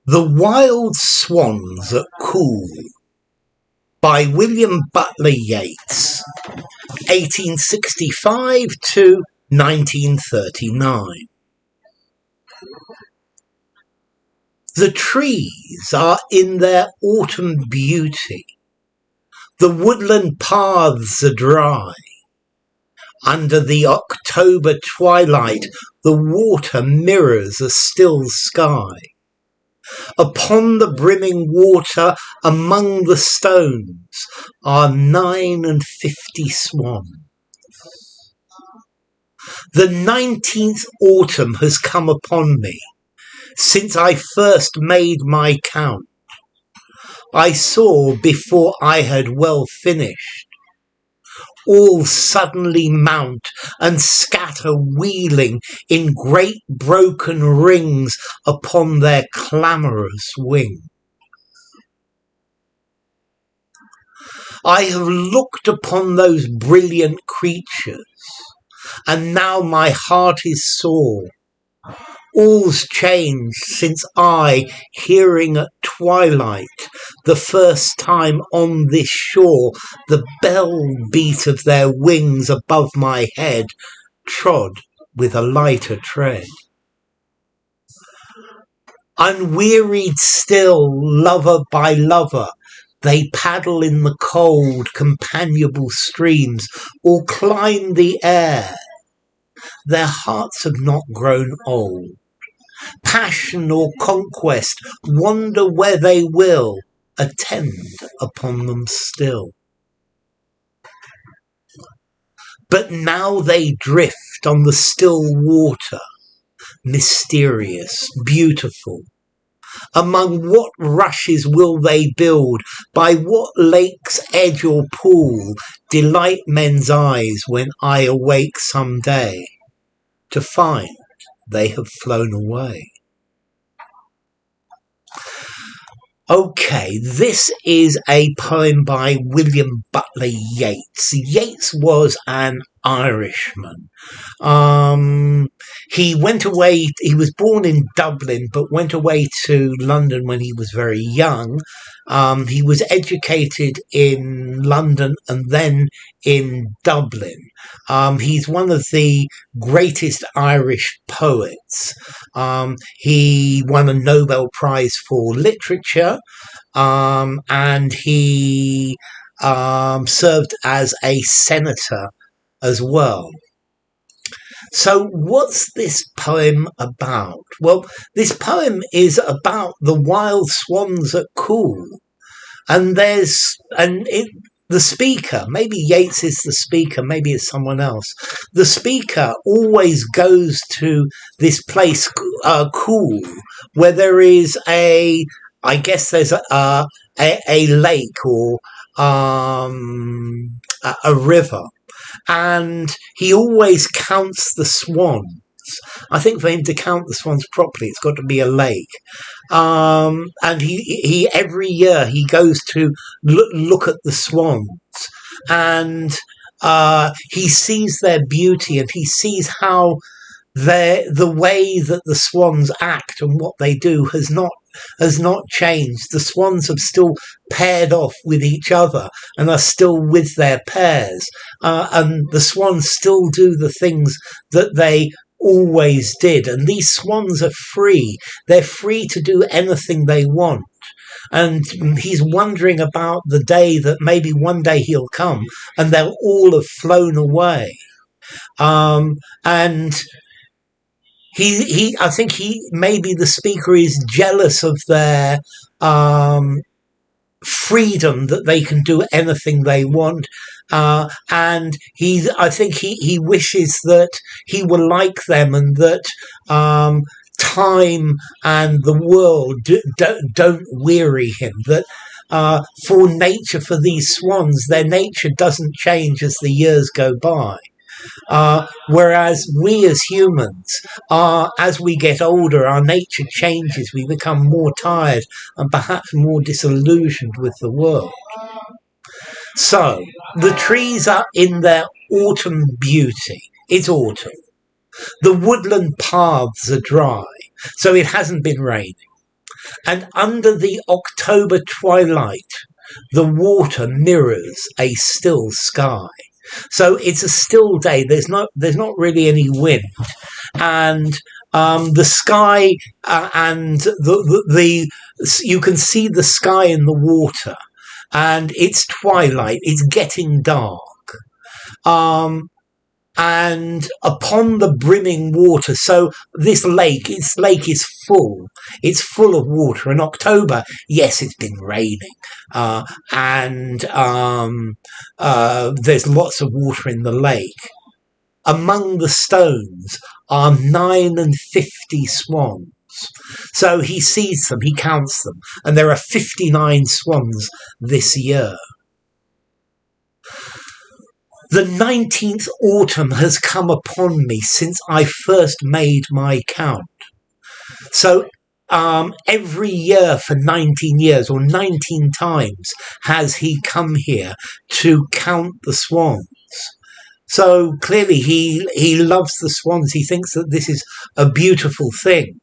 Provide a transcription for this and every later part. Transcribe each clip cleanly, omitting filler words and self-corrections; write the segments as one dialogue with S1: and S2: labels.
S1: The Wild Swans at Coole by William Butler Yeats, 1865 to 1939. The trees are in their autumn beauty. The woodland paths are dry. Under the October twilight, the water mirrors a still sky. Upon the brimming water, among the stones, are 59 swans. The 19th autumn has come upon me. Since I first made my count, I saw before I had well finished all suddenly mount and scatter wheeling in great broken rings upon their clamorous wing. I have looked upon those brilliant creatures, and now my heart is sore. All's changed since I, hearing at twilight, the first time on this shore, the bell beat of their wings above my head, trod with a lighter tread. Unwearied still, lover by lover, they paddle in the cold, companionable streams, or climb the air. Their hearts have not grown old. Passion or conquest, wander where they will, attend upon them still. But now they drift on the still water, mysterious, beautiful. Among what rushes will they build? By what lake's edge or pool delight men's eyes when I awake some day to find they have flown away? Okay, this is a poem by William Butler Yeats. Yeats was an Irishman. He went away, he was born in Dublin, but went away to London when he was very young. He was educated in London and then in Dublin. He's one of the greatest Irish poets. He won a Nobel Prize for Literature, and he served as a senator as well. So what's this poem about? Well, this poem is about the wild swans at Coole. And the speaker, maybe Yeats is the speaker, maybe it's someone else. The speaker always goes to this place, Coole, where there is I guess there's a lake or a river. And he always counts the swans. I think for him to count the swans properly, it's got to be a lake. And he every year he goes to look at the swans, and he sees their beauty, and he sees how the way that the swans act and what they do has not changed. The swans have still paired off with each other and are still with their pairs. And the swans still do the things that they always did. And these swans are free. They're free to do anything they want. And he's wondering about the day that maybe one day he'll come and they'll all have flown away. And I think maybe the speaker is jealous of their freedom, that they can do anything they want, and I think he wishes that he were like them, and that time and the world don't weary him. That for these swans, their nature doesn't change as the years go by. Whereas we as humans, as we get older, our nature changes. We become more tired and perhaps more disillusioned with the world. So the trees are in their autumn beauty. It's autumn. The woodland paths are dry, so it hasn't been raining. And under the October twilight, the water mirrors a still sky. So it's a still day. There's not really any wind, and the sky and the you can see the sky in the water, and it's twilight. It's getting dark. And upon the brimming water, so this lake is full. It's full of water. In October, yes, it's been raining, and there's lots of water in the lake. Among the stones are 59 swans. So he sees them, he counts them, and there are 59 swans this year. The 19th autumn has come upon me since I first made my count. So every year for 19 years, or 19 times, has he come here to count the swans. So clearly he loves the swans. He thinks that this is a beautiful thing.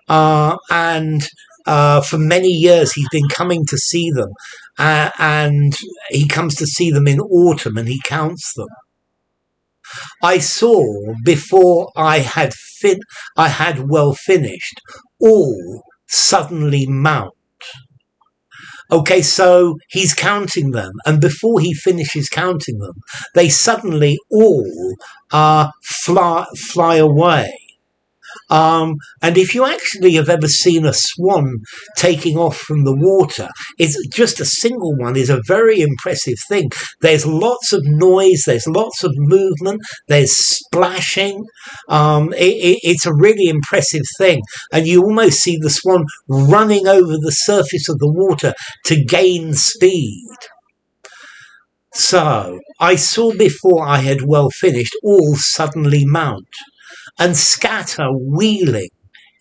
S1: And for many years he's been coming to see them. And he comes to see them in autumn, and he counts them. I saw, before I had well finished, all suddenly mount. Okay, so he's counting them, and before he finishes counting them, they suddenly all fly away. And if you actually have ever seen a swan taking off from the water, it's just a single one is a very impressive thing. There's lots of noise, there's lots of movement, there's splashing. It's a really impressive thing. And you almost see the swan running over the surface of the water to gain speed. So I saw, before I had well finished, all suddenly mount and scatter, wheeling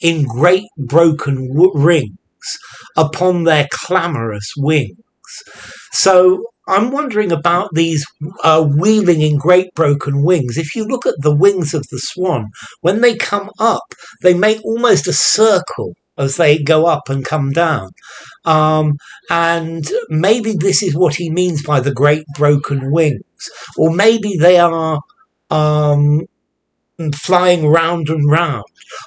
S1: in great broken rings upon their clamorous wings. So I'm wondering about these wheeling in great broken wings. If you look at the wings of the swan, when they come up, they make almost a circle as they go up and come down. And maybe this is what he means by the great broken wings. Or maybe they are flying round and round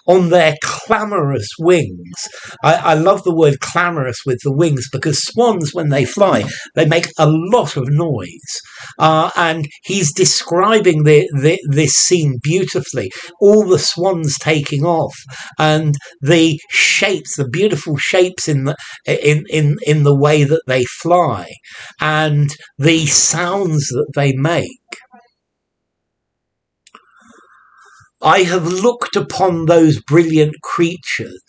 S1: on their clamorous wings. I love the word clamorous with the wings, because swans, when they fly, they make a lot of noise. And he's describing this scene beautifully. All the swans taking off, and the shapes, the beautiful shapes in the way that they fly, and the sounds that they make. I have looked upon those brilliant creatures,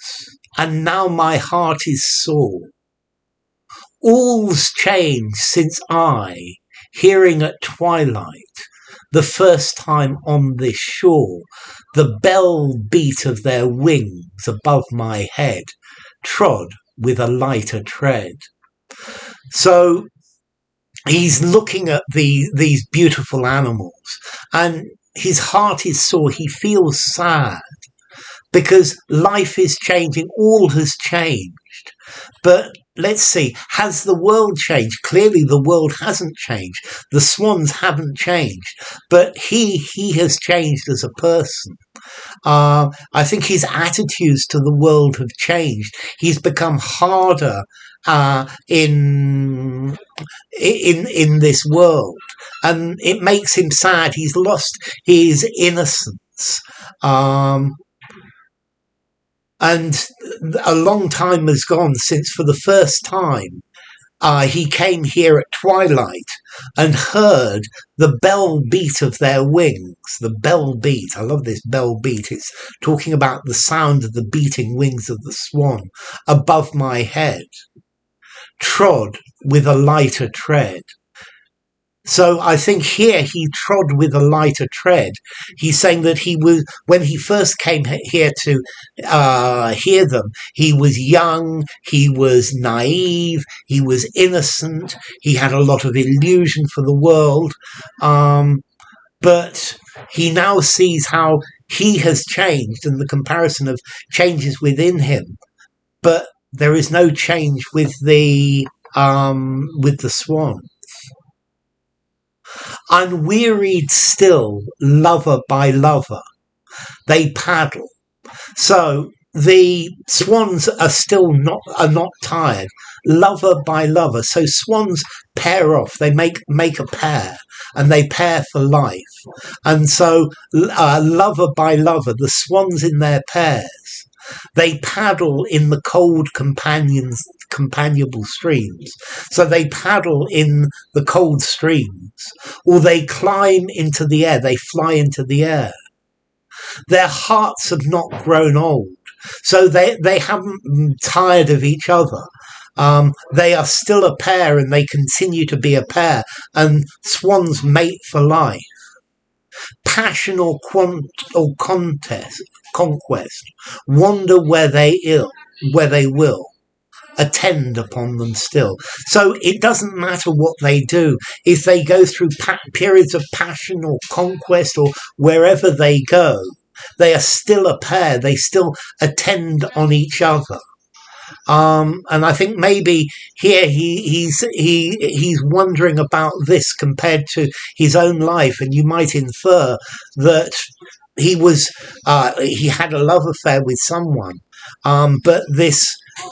S1: and now my heart is sore. All's changed since I, hearing at twilight, the first time on this shore, the bell beat of their wings above my head, trod with a lighter tread. So he's looking at these beautiful animals, and his heart is sore. He feels sad because life is changing. All has changed. But let's see, has the world changed? Clearly the world hasn't changed. The swans haven't changed. But he has changed as a person. I think his attitudes to the world have changed. He's become harder in this world, and it makes him sad. He's lost his innocence, and a long time has gone since, for the first time, he came here at twilight and heard the bell beat of their wings. The bell beat. I love this bell beat. It's talking about the sound of the beating wings of the swan above my head. Trod with a lighter tread. So I think here he trod with a lighter tread. He's saying that he was, when he first came here to hear them, he was young, he was naive, he was innocent, he had a lot of illusion for the world. But he now sees how he has changed, and the comparison of changes within him. But There is no change with the swan. Unwearied still, lover by lover, they paddle. So the swans are still not tired, lover by lover. So swans pair off. They make a pair, and they pair for life. And so lover by lover, the swans in their pairs, they paddle in the cold companionable streams. So they paddle in the cold streams, or they climb into the air. They fly into the air. Their hearts have not grown old, so they haven't tired of each other. They are still a pair, and they continue to be a pair, and swans mate for life. Passion or conquest, wander where they will, attend upon them still. So it doesn't matter what they do. If they go through periods of passion or conquest, or wherever they go, they are still a pair. They still attend on each other. And I think maybe here he's wondering about this compared to his own life, and you might infer that he had a love affair with someone, but this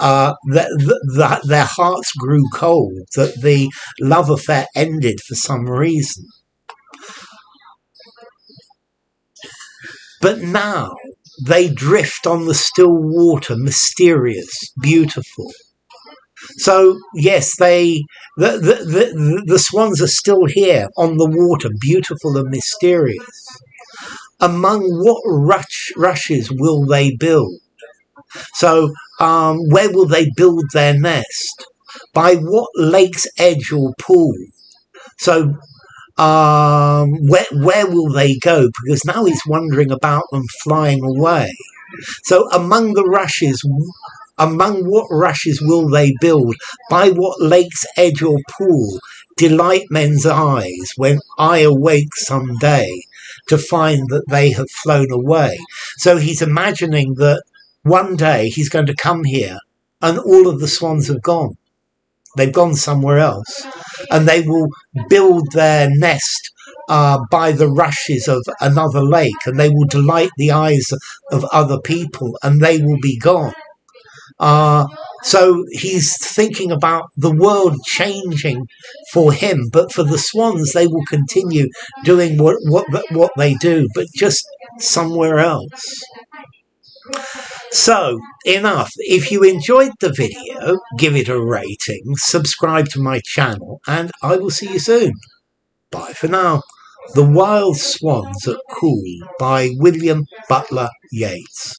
S1: that their hearts grew cold, that the love affair ended for some reason. But now they drift on the still water, mysterious, beautiful. So yes, the swans are still here on the water, beautiful and mysterious. Among what rushes will they build? So where will they build their nest? By what lake's edge or pool? So where will they go? Because now he's wondering about them flying away. So among what rushes will they build? By what lake's edge or pool delight men's eyes when I awake some day to find that they have flown away? So he's imagining that one day he's going to come here and all of the swans have gone. They've gone somewhere else, and they will build their nest by the rushes of another lake, and they will delight the eyes of other people, and they will be gone. So he's thinking about the world changing for him, but for the swans, they will continue doing what they do, but just somewhere else. So, enough. If you enjoyed the video, give it a rating, subscribe to my channel, and I will see you soon. Bye for now. The Wild Swans at Coole by William Butler Yeats.